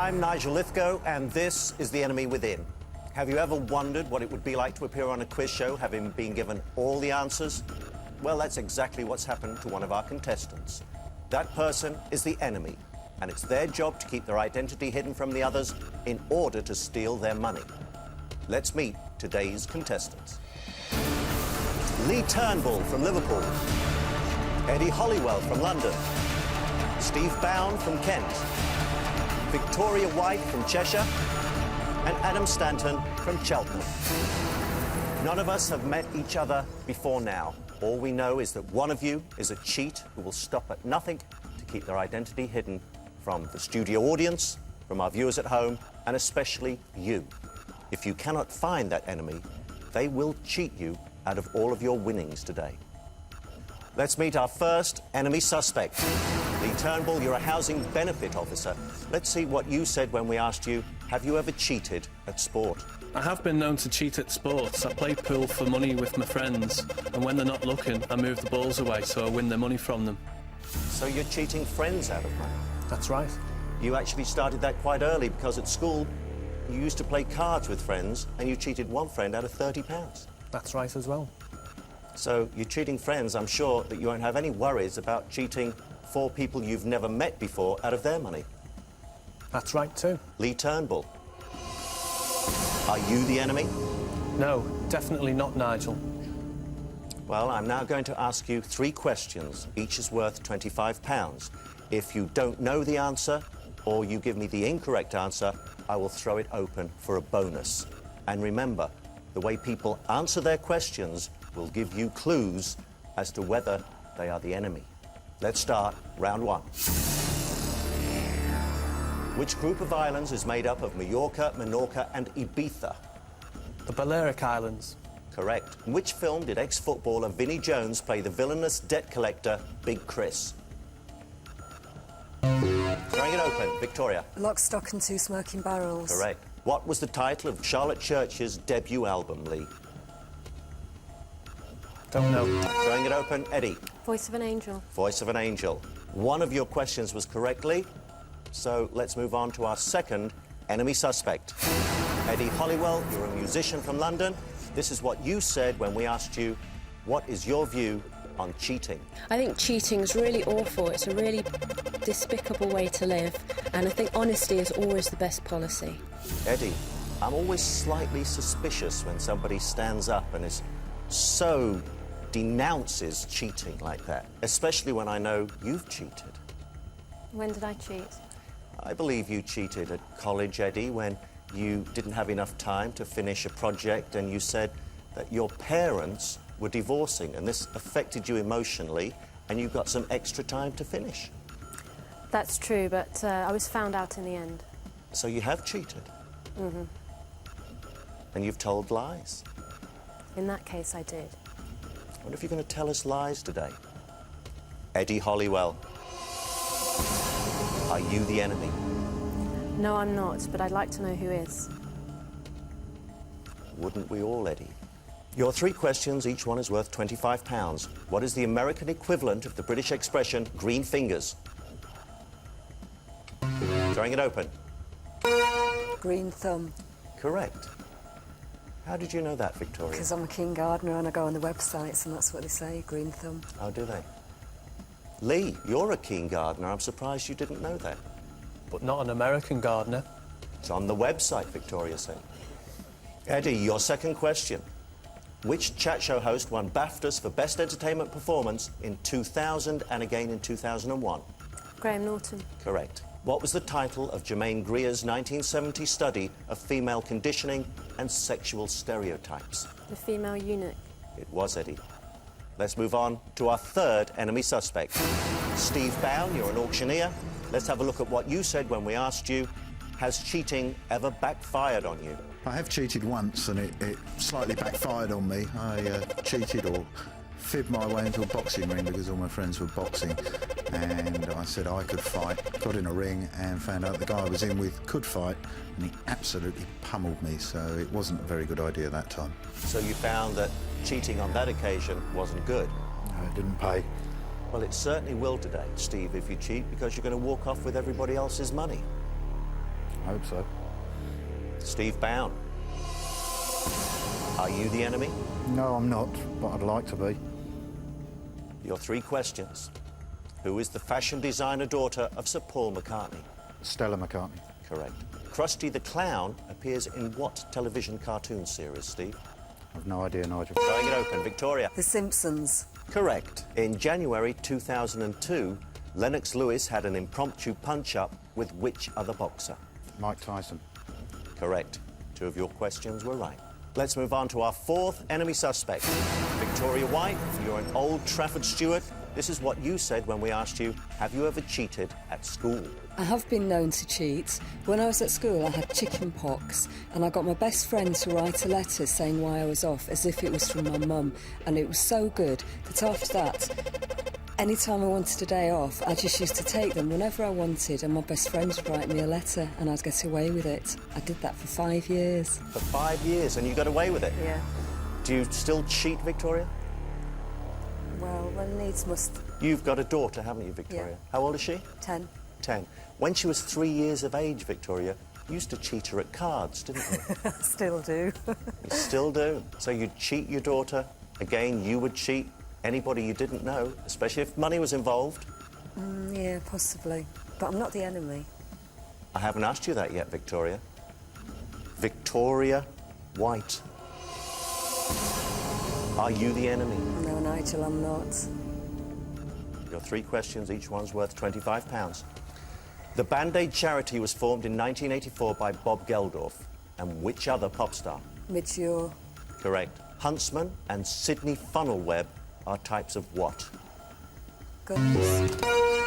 I'm Nigel Lythgoe, and this is The Enemy Within. Have you ever wondered what it would be like to appear on a quiz show having been given all the answers? Well, that's exactly what's happened to one of our contestants. That person is the enemy, and it's their job to keep their identity hidden from the others in order to steal their money. Let's meet today's contestants. Lee Turnbull from Liverpool, Eddie Hollywell from London, Steve Bound from Kent, Victoria White from Cheshire, and Adam Stanton from Cheltenham. None of us have met each other before now. All we know is that one of you is a cheat who will stop at nothing to keep their identity hidden from the studio audience, from our viewers at home, and especially you. If you cannot find that enemy, they will cheat you out of all of your winnings today. Let's meet our first enemy suspect. Lee Turnbull, you're a housing benefit officer. Let's see what you said when we asked you, have you ever cheated at sport? I have been known to cheat at sports. I play pool for money with my friends, and when they're not looking, I move the balls away so I win their money from them. So you're cheating friends out of money? That's right. You actually started that quite early because at school you used to play cards with friends and you cheated one friend out of £30. That's right as well. So you're cheating friends. I'm sure that you won't have any worries about cheating 4 people you've never met before out of their money. That's right too. Lee Turnbull, are you the enemy? No, definitely not, Nigel. Well, I'm now going to ask you 3 questions. Each is worth £25. If you don't know the answer, or you give me the incorrect answer, I will throw it open for a bonus. And remember, the way people answer their questions will give you clues as to whether they are the enemy. Let's start round 1. Which group of islands is made up of Mallorca, Menorca and Ibiza? The Balearic Islands. Correct. In which film did ex-footballer Vinnie Jones play the villainous debt collector Big Chris? Throwing it open, Victoria. Lock, Stock and Two Smoking Barrels. Correct. What was the title of Charlotte Church's debut album, Lee? Don't know. Throwing it open, Eddie. Voice of an Angel. Voice of an Angel. One of your questions was correctly, so let's move on to our second enemy suspect. Eddie Hollywell, you're a musician from London. This is what you said when we asked you, what is your view on cheating? I think cheating is really awful. It's a really despicable way to live, and I think honesty is always the best policy. Eddie, I'm always slightly suspicious when somebody stands up and is so denounces cheating like that, especially when I know you've cheated. When did I cheat? I believe you cheated at college, Eddie, when you didn't have enough time to finish a project and you said that your parents were divorcing and this affected you emotionally and you got some extra time to finish. That's true, but I was found out in the end. So you have cheated? Mm-hmm. And you've told lies? In that case, I did. I wonder if you're going to tell us lies today. Eddie Hollywell, are you the enemy? No, I'm not, but I'd like to know who is. Wouldn't we all, Eddie? Your 3 questions, each one is worth £25. What is the American equivalent of the British expression green fingers? Throwing it open. Green thumb. Correct. How did you know that, Victoria? Because I'm a keen gardener and I go on the websites and that's what they say, green thumb. Oh, do they? Lee, you're a keen gardener. I'm surprised you didn't know that. But not an American gardener. It's on the website, Victoria said. Eddie, your second question. Which chat show host won BAFTAs for Best Entertainment Performance in 2000 and again in 2001? Graham Norton. Correct. What was the title of Germaine Greer's 1970 study of female conditioning and sexual stereotypes? The Female Eunuch. It was, Eddie. Let's move on to our third enemy suspect. Steve Bound, you're an auctioneer. Let's have a look at what you said when we asked you, has cheating ever backfired on you? I have cheated once and it slightly backfired on me. I cheated or fibbed my way into a boxing ring because all my friends were boxing and I said I could fight, got in a ring and found out the guy I was in with could fight and he absolutely pummeled me, so it wasn't a very good idea that time. So you found that cheating on that occasion wasn't good? No, it didn't pay. Well, it certainly will today, Steve, if you cheat, because you're going to walk off with everybody else's money. I hope so. Steve Bound. Are you the enemy? No, I'm not, but I'd like to be. Your 3 questions. Who is the fashion designer daughter of Sir Paul McCartney? Stella McCartney. Correct. Krusty the Clown appears in what television cartoon series, Steve? I've no idea, Nigel. Throwing it open. Victoria. The Simpsons. Correct. In January 2002, Lennox Lewis had an impromptu punch-up with which other boxer? Mike Tyson. Correct. 2 of your questions were right. Let's move on to our 4th enemy suspect. Victoria White, you're an Old Trafford Steward. This is what you said when we asked you, have you ever cheated at school? I have been known to cheat. When I was at school, I had chicken pox, and I got my best friend to write a letter saying why I was off, as if it was from my mum. And it was so good that after that, any time I wanted a day off, I just used to take them whenever I wanted, and my best friend would write me a letter, and I'd get away with it. I did that for 5 years. For 5 years, and you got away with it? Yeah. Do you still cheat, Victoria? Well, one needs must. You've got a daughter, haven't you, Victoria? Yeah. How old is she? 10. 10. When she was 3 years of age, Victoria, you used to cheat her at cards, didn't you? Still do. You still do. So you'd cheat your daughter. Again, you would cheat anybody you didn't know, especially if money was involved. Yeah, possibly. But I'm not the enemy. I haven't asked you that yet, Victoria. Victoria White. Are you the enemy? No, Nigel, I'm not. Your 3 questions, each one's worth £25. The Band-Aid charity was formed in 1984 by Bob Geldof. And which other pop star? Midge-Ure. Correct. Huntsman and Sydney Funnelweb are types of what? Guns.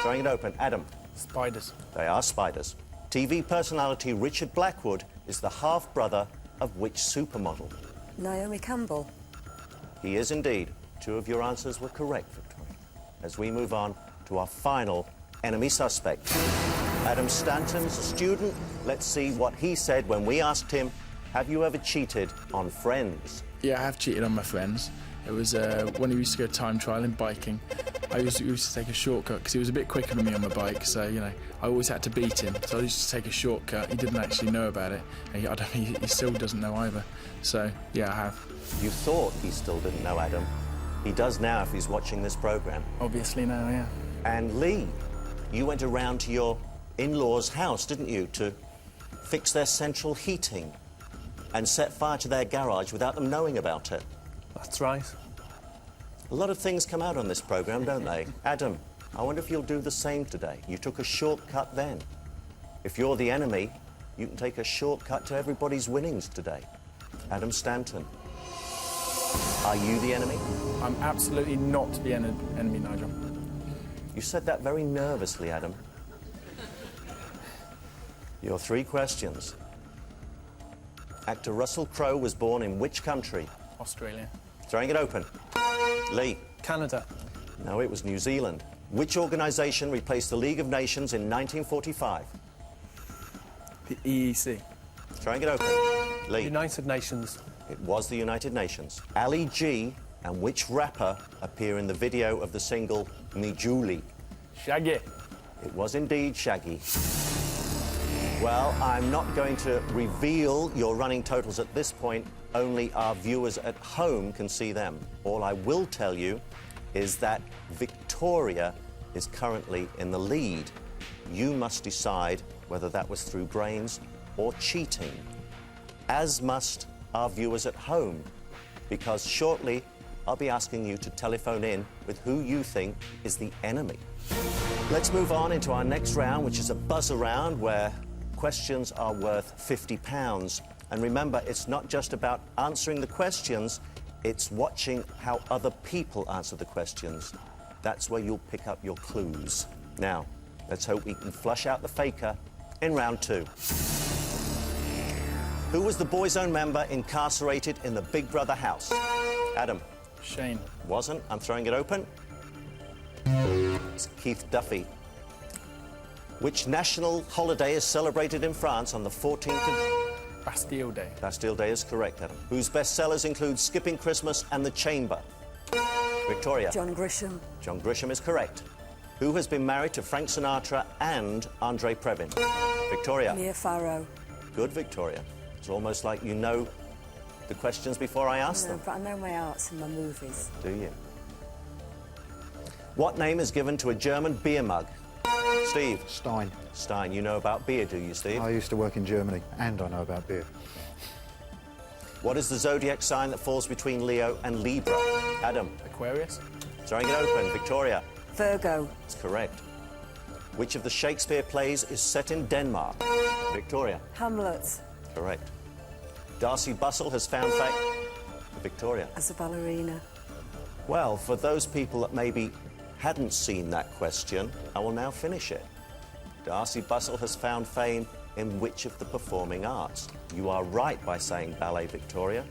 Throwing it open. Adam. Spiders. They are spiders. TV personality Richard Blackwood is the half-brother of which supermodel? Naomi Campbell. He is indeed. 2 of your answers were correct, Victoria. As we move on to our final enemy suspect. Adam Stanton's a student. Let's see what he said when we asked him, have you ever cheated on friends? Yeah, I have cheated on my friends. It was when we used to go time trialling biking. I used to take a shortcut because he was a bit quicker than me on my bike, so, you know, I always had to beat him. So I used to take a shortcut. He didn't actually know about it. And he still doesn't know either. So, yeah, I have. You thought he still didn't know Adam. He does now if he's watching this programme. Obviously now, yeah. And Lee, you went around to your in-laws' house, didn't you, to fix their central heating and set fire to their garage without them knowing about it. That's right. A lot of things come out on this programme, don't they? Adam, I wonder if you'll do the same today. You took a shortcut then. If you're the enemy, you can take a shortcut to everybody's winnings today. Adam Stanton. Are you the enemy? I'm absolutely not the enemy, Nigel. You said that very nervously, Adam. Your 3 questions. Actor Russell Crowe was born in which country? Australia. Throwing it open. Lee. Canada. No, it was New Zealand. Which organisation replaced the League of Nations in 1945? The EEC. Throwing it open. Lee. United Nations. It was the United Nations. Ali G and which rapper appear in the video of the single Me Julie? Shaggy. It was indeed Shaggy. Well, I'm not going to reveal your running totals at this point. Only our viewers at home can see them. All I will tell you is that Victoria is currently in the lead. You must decide whether that was through brains or cheating, as must our viewers at home, because shortly I'll be asking you to telephone in with who you think is the enemy. Let's move on into our next round, which is a buzzer round where questions are worth £50. And remember, it's not just about answering the questions, it's watching how other people answer the questions. That's where you'll pick up your clues. Now, let's hope we can flush out the faker in round 2. Who was the Boyzone member incarcerated in the Big Brother house? Adam. Shane. Wasn't. I'm throwing it open. It's Keith Duffy. Which national holiday is celebrated in France on the 14th of... Bastille Day. Bastille Day is correct, Adam. Whose bestsellers include Skipping Christmas and The Chamber? Victoria. John Grisham. John Grisham is correct. Who has been married to Frank Sinatra and Andre Previn? Victoria. Mia Farrow. Good, Victoria. It's almost like you know the questions before I ask No, them. but I know my arts and my movies. Do you? What name is given to a German beer mug? Steve. Stein. Stein. You know about beer, do you, Steve? I used to work in Germany, and I know about beer. What is the zodiac sign that falls between Leo and Libra? Adam. Aquarius? Throwing it open. Victoria. Virgo. That's correct. Which of the Shakespeare plays is set in Denmark? Victoria. Hamlet. Correct. Darcy Bustle has found fame. Victoria. As a ballerina. Well, for those people that maybe hadn't seen that question, I will now finish it. Darcy Bustle has found fame in which of the performing arts? You are right by saying ballet, Victoria,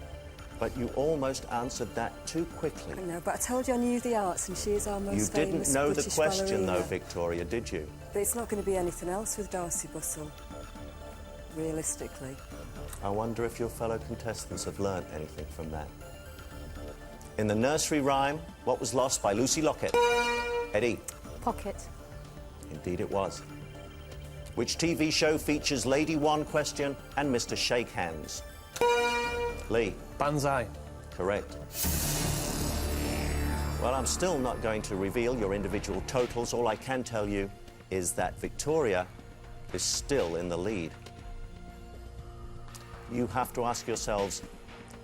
but you almost answered that too quickly. I know, but I told you I knew the arts, and she is our most You famous didn't know the British question, ballerina. though, Victoria, did you? But it's not going to be anything else with Darcy Bustle, realistically. I wonder if your fellow contestants have learnt anything from that. In the nursery rhyme, what was lost by Lucy Lockett? Eddie. Pocket. Indeed it was. Which TV show features Lady One Question and Mr. Shake Hands? Lee. Banzai. Correct. Well, I'm still not going to reveal your individual totals. All I can tell you is that Victoria is still in the lead. You have to ask yourselves,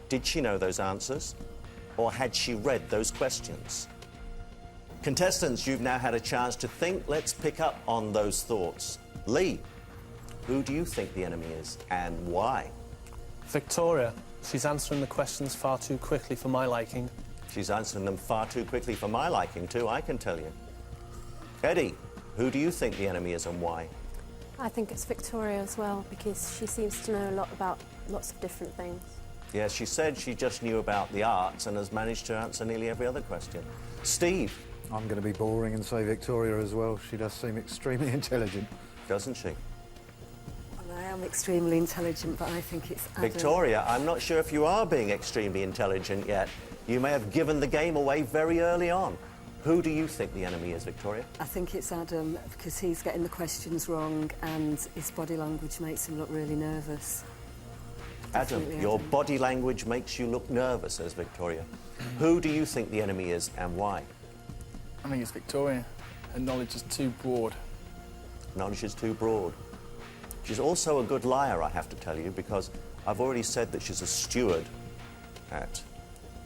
did she know those answers? Or had she read those questions? Contestants, you've now had a chance to think. Let's pick up on those thoughts. Lee, who do you think the enemy is and why? Victoria. She's answering the questions far too quickly for my liking. She's answering them far too quickly for my liking, too, I can tell you. Eddie, who do you think the enemy is and why? I think it's Victoria as well, because she seems to know a lot about lots of different things. Yeah, she said she just knew about the arts and has managed to answer nearly every other question. Steve. I'm going to be boring and say Victoria as well. She does seem extremely intelligent. Doesn't she? Well, I am extremely intelligent, but I think it's Adam. Victoria, I'm not sure if you are being extremely intelligent yet. You may have given the game away very early on. Who do you think the enemy is, Victoria? I think it's Adam, because he's getting the questions wrong and his body language makes him look really nervous. Adam, Definitely your Adam. body language makes you look nervous, says Victoria. Who do you think the enemy is and why? I think it's Victoria. Her knowledge is too broad. Knowledge is too broad. She's also a good liar, I have to tell you, because I've already said that she's a steward at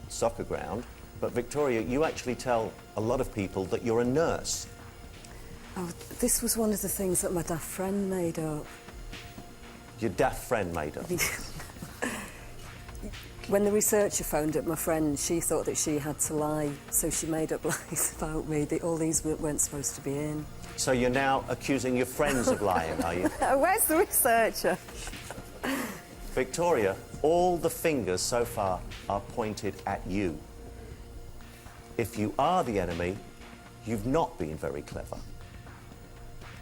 soccer ground. But Victoria, you actually tell a lot of people that you're a nurse. Oh, this was one of the things that my daft friend made up. Your daft friend made up. When the researcher phoned up my friend, she thought that she had to lie, so she made up lies about me. All these weren't supposed to be in. So you're now accusing your friends of lying, are you? Where's the researcher? Victoria, all the fingers so far are pointed at you. If you are the enemy, you've not been very clever.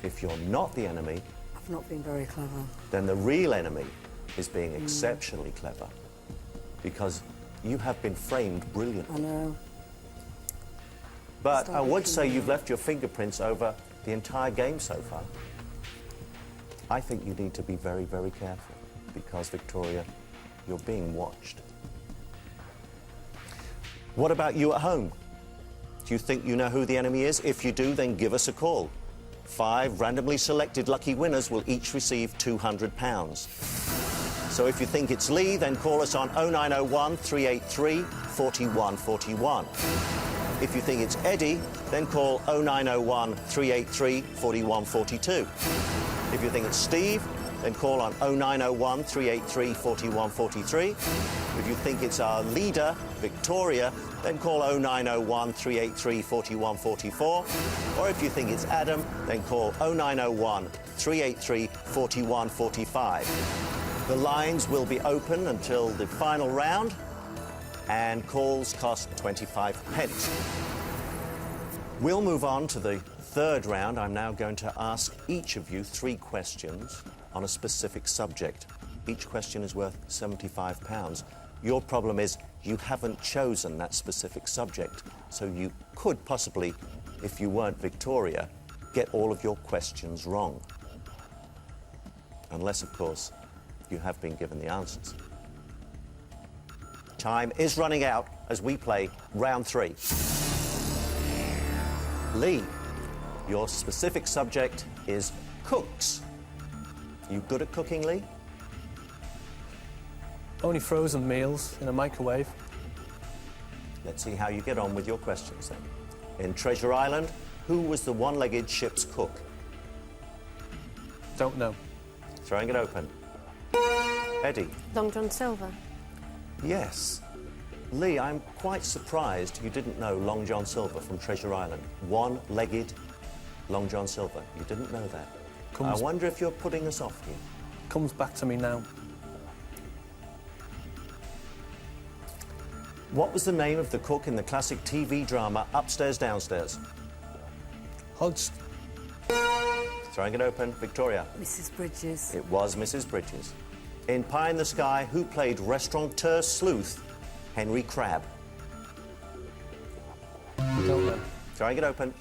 If you're not the enemy, I've not been very clever. then the real enemy is being exceptionally clever, because you have been framed brilliantly. I know. But Start I would looking say now. you've left your fingerprints over the entire game so far. I think you need to be very, very careful, because, Victoria, you're being watched. What about you at home? Do you think you know who the enemy is? If you do, then give us a call. 5 randomly selected lucky winners will each receive £200. So if you think it's Lee, then call us on 0901 383 4141. If you think it's Eddie, then call 0901 383 4142. If you think it's Steve, then call on 0901 383 4143. If you think it's our leader, Victoria, then call 0901 383 4144. Or if you think it's Adam, then call 0901 383 4145. The lines will be open until the final round, and calls cost 25 pence. We'll move on to the third round. I'm now going to ask each of you 3 questions on a specific subject. Each question is worth £75. Your problem is you haven't chosen that specific subject, so you could possibly, if you weren't Victoria, get all of your questions wrong. Unless, of course, you have been given the answers. Time is running out as we play round 3. Lee, your specific subject is cooks. You good at cooking, Lee? Only frozen meals in a microwave. Let's see how you get on with your questions then. In Treasure Island, who was the one-legged ship's cook? Don't know. Throwing it open. Eddie? Long John Silver. Yes. Lee, I'm quite surprised you didn't know Long John Silver from Treasure Island. One-legged Long John Silver. You didn't know that. I wonder if you're putting us off here. Comes back to me now. What was the name of the cook in the classic TV drama Upstairs, Downstairs? Hodge. Throwing it open. Victoria? Mrs. Bridges. It was Mrs. Bridges. In Pie in the Sky, who played restaurateur sleuth Henry Crabbe? Don't know. Throwing it open.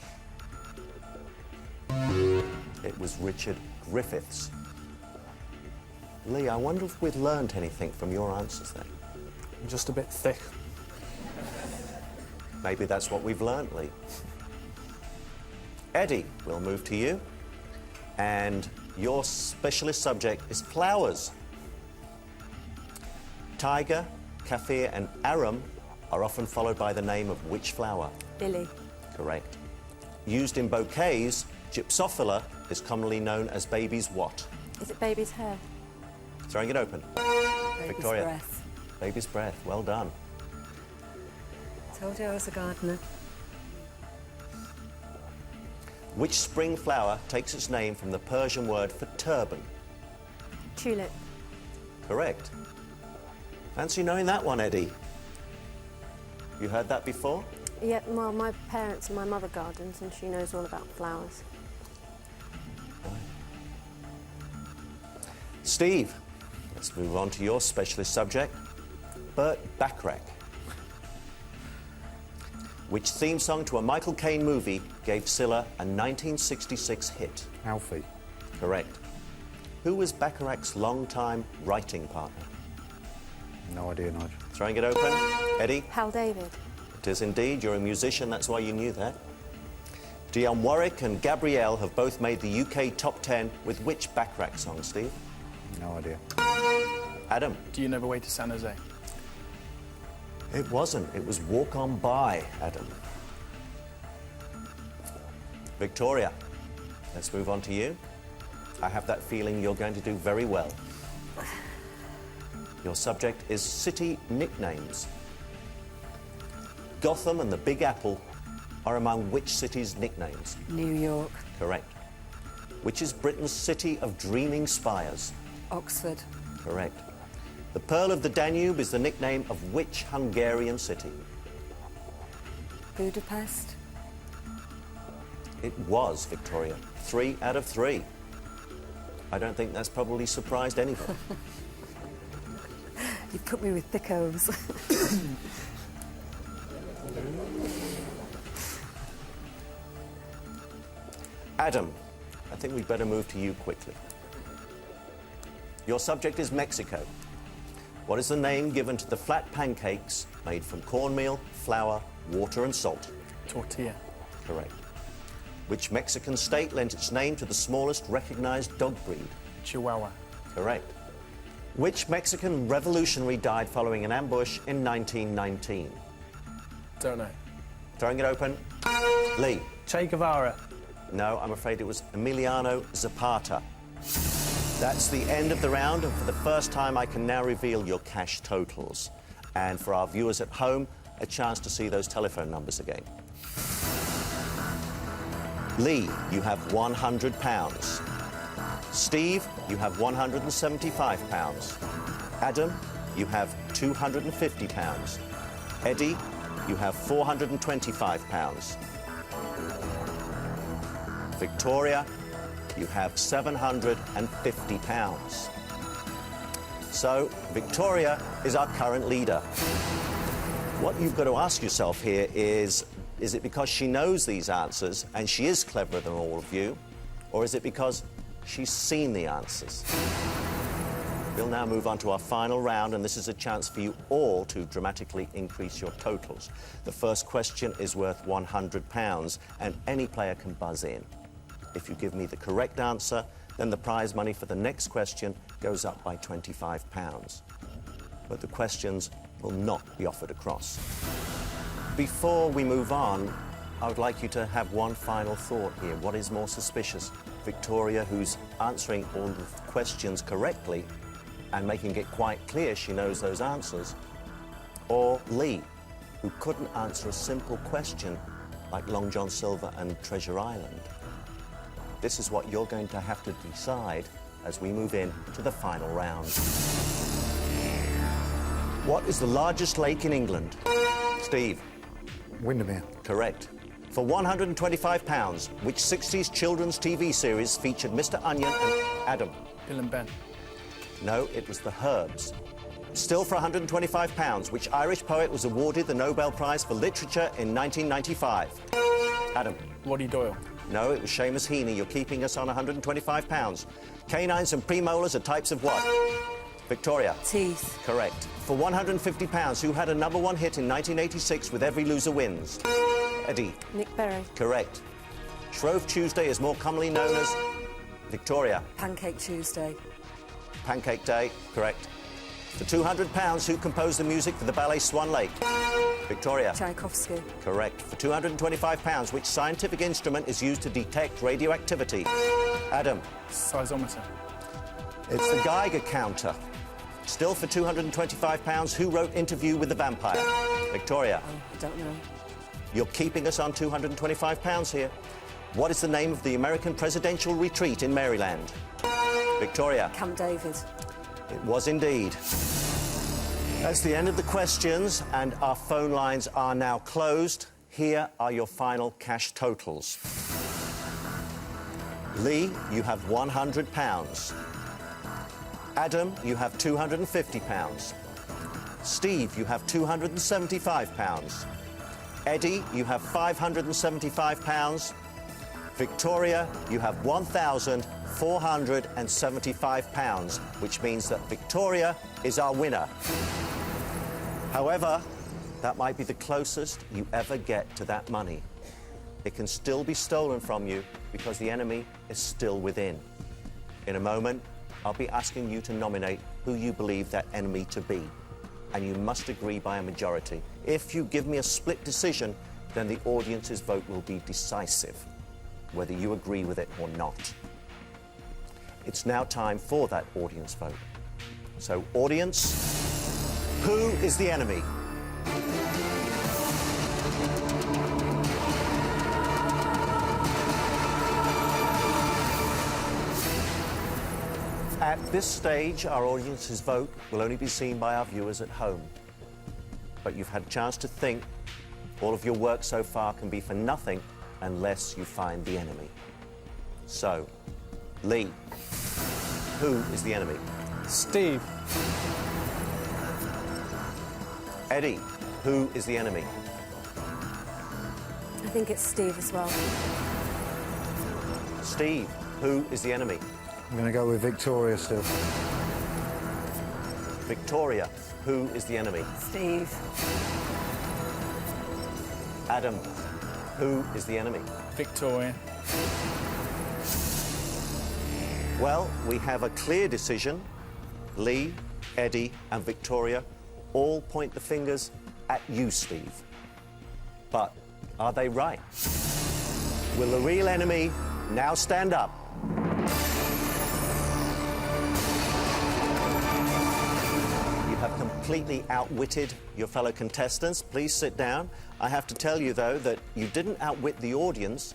It was Richard Griffiths. Lee, I wonder if we'd learned anything from your answers then. I'm just a bit thick. Maybe that's what we've learned, Lee. Eddie, we'll move to you. And your specialist subject is flowers. Tiger, kaffir and arum are often followed by the name of which flower? Lily. Correct. Used in bouquets, gypsophila is commonly known as baby's what? Is it baby's hair? Throwing it open. Baby's Victoria. breath. Baby's breath. Well done. Told you I was a gardener. Which spring flower takes its name from the Persian word for turban? Tulip. Correct. Fancy knowing that one, Eddie. You heard that before? Yeah, well, my parents and my mother gardens, and she knows all about flowers. Steve, let's move on to your specialist subject, Burt Bacharach. Which theme song to a Michael Caine movie gave Scylla a 1966 hit? Alfie. Correct. Who was Bacharach's longtime writing partner? No idea, Nigel. Throwing it open. Eddie? Hal David. It is indeed. You're a musician, that's why you knew that. Dionne Warwick and Gabrielle have both made the UK top 10 with which Bacharach song, Steve? No idea. Adam? Do you know the way to San Jose? It wasn't. It was Walk On By, Adam. Victoria, let's move on to you. I have that feeling you're going to do very well. Your subject is city nicknames. Gotham and the Big Apple are among which city's nicknames? New York. Correct. Which is Britain's city of dreaming spires? Oxford. Correct. The Pearl of the Danube is the nickname of which Hungarian city? Budapest. It was, Victoria. 3 out of 3. I don't think that's probably surprised anybody. You put me with thickos. Adam, I think we'd better move to you quickly. Your subject is Mexico. What is the name given to the flat pancakes made from cornmeal, flour, water and salt? Tortilla. Correct. Which Mexican state lent its name to the smallest recognized dog breed? Chihuahua. Correct. Which Mexican revolutionary died following an ambush in 1919? Don't know. Throwing it open. Lee. Che Guevara. No, I'm afraid it was Emiliano Zapata. That's the end of the round, and for the first time I can now reveal your cash totals. And for our viewers at home, a chance to see those telephone numbers again. Lee, you have £100. Steve, you have £175. Adam, you have £250. Eddie, you have £425. Victoria, you have £750. So, Victoria is our current leader. What you've got to ask yourself here is it because she knows these answers and she is cleverer than all of you, or is it because She's seen the answers. We'll now move on to our final round, and this is a chance for you all to dramatically increase your totals. The first question is worth £100, and any player can buzz in. If you give me the correct answer, then the prize money for the next question goes up by £25. But the questions will not be offered across. Before we move on, I would like you to have one final thought here. What is more suspicious? Victoria, who's answering all the questions correctly and making it quite clear she knows those answers, or Lee, who couldn't answer a simple question like Long John Silver and Treasure Island? This is what you're going to have to decide as we move in to the final round. What is the largest lake in England? Steve. Windermere. Correct. For £125, which 60s children's TV series featured Mr. Onion and Adam? Bill and Ben. No, it was The Herbs. Still for £125, which Irish poet was awarded the Nobel Prize for Literature in 1995? Adam. Roddy Doyle. No, it was Seamus Heaney. You're keeping us on £125. Canines and premolars are types of what? Victoria. Teeth. Correct. For £150, who had a #1 hit in 1986 with Every Loser Wins? Eddie. Nick Berry. Correct. Shrove Tuesday is more commonly known as? Victoria. Pancake Tuesday. Pancake Day. Correct. For £200, who composed the music for the ballet Swan Lake? Victoria. Tchaikovsky. Correct. For £225, which scientific instrument is used to detect radioactivity? Adam. Seismometer. It's the Geiger counter. Still for £225, who wrote Interview with the Vampire? Victoria. Oh, I don't know. You're keeping us on £225 here. What is the name of the American presidential retreat in Maryland? Victoria. Camp David. It was indeed. That's the end of the questions, and our phone lines are now closed. Here are your final cash totals. Lee, you have £100. Adam, you have £250. Steve, you have £275. Eddie, you have £575. Victoria, you have £1,475, which means that Victoria is our winner. However, that might be the closest you ever get to that money. It can still be stolen from you because the enemy is still within. In a moment, I'll be asking you to nominate who you believe that enemy to be, and you must agree by a majority. If you give me a split decision, then the audience's vote will be decisive, whether you agree with it or not. It's now time for that audience vote. So, audience, who is the enemy? At this stage, our audience's vote will only be seen by our viewers at home. But you've had a chance to think. All of your work so far can be for nothing unless you find the enemy. So, Lee, who is the enemy? Steve. Eddie, who is the enemy? I think it's Steve as well. Steve, who is the enemy? I'm going to go with Victoria still. Victoria, who is the enemy? Steve. Adam, who is the enemy? Victoria. Well, we have a clear decision. Lee, Eddie and Victoria all point the fingers at you, Steve. But are they right? Will the real enemy now stand up? You have completely outwitted your fellow contestants. Please sit down. I have to tell you, though, that you didn't outwit the audience,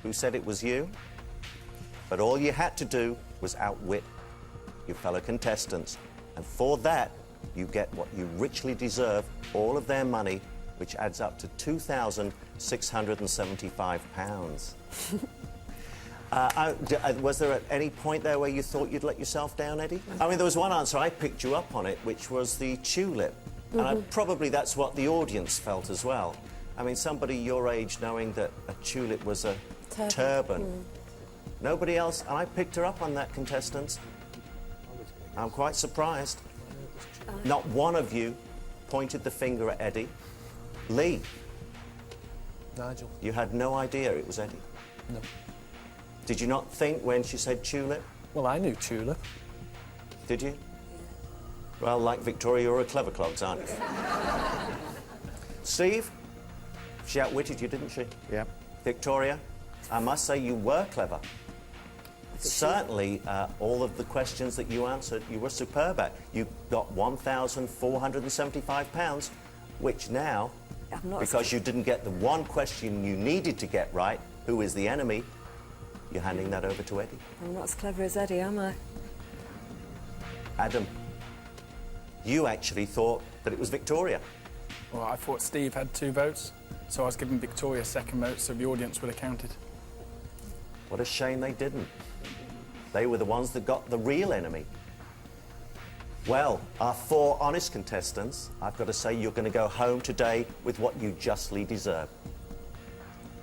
who said it was you. But all you had to do was outwit your fellow contestants. And for that, you get what you richly deserve, all of their money, which adds up to £2,675. Was there at any point there where you thought you'd let yourself down, Eddie? I mean, there was one answer, I picked you up on it, which was the tulip. And probably that's what the audience felt as well. I mean, somebody your age knowing that a tulip was a turban Nobody else, and I picked her up on that, contestants. I'm quite surprised. Not one of you pointed the finger at Eddie. Lee, Nigel. you had no idea it was Eddie. No. Did you not think when she said tulip? Well, I knew tulip. Did you? Well, like Victoria, you're a clever clogs, aren't you? Steve, she outwitted you, didn't she? Yeah. Victoria, I must say you were clever. Certainly, all of the questions that you answered, you were superb at. You got £1,475, which now, I'm not because you didn't get the one question you needed to get right, who is the enemy, you're handing that over to Eddie. I'm not as clever as Eddie, am I? Adam, you actually thought that it was Victoria. Well, I thought Steve had 2 votes, so I was giving Victoria second vote, so the audience would have counted. What a shame they didn't. They were the ones that got the real enemy. Well, our 4 honest contestants, I've got to say you're going to go home today with what you justly deserve.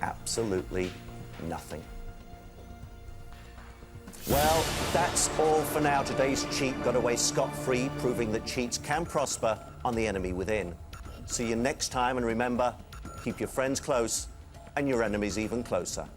Absolutely nothing. Well, that's all for now. Today's cheat got away scot-free, proving that cheats can prosper on the enemy within. See you next time, and remember, keep your friends close and your enemies even closer.